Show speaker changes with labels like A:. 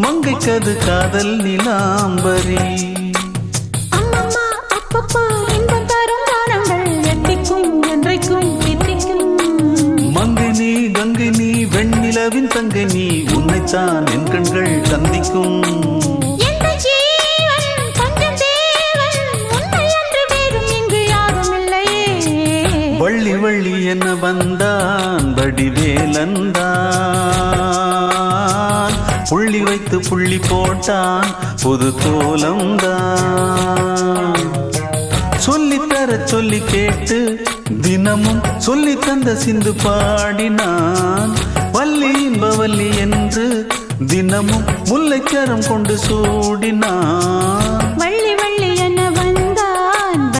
A: மங்கைக்கது காதல் நிலாம்பரி.
B: அம்மம்மா அப்பப்பா இன்பம் தரும் தானங்கள் எத்திக்கும் என்றைக்கும் தித்திக்கும்.
A: மங்கை நீ கங்கை நீ வெண்ணிலவின் தங்கை நீ உன்னைத்தான் என் கண்கள் சந்திக்கும். வள்ளி வள்ளி என்ன வந்தான் வடிவேலந்தான், புள்ளி வைத்து புள்ளி போட்டான் புது கோலம்தான். சொல்லித்தர சொல்லி கேட்டு தினமும் சொல்லி தந்த சிந்து பாடினான். வள்ளி இன்பவல்லி என்று தினமும் முல்லைச்சரம் கொண்டு சூடினான்.
B: வள்ளி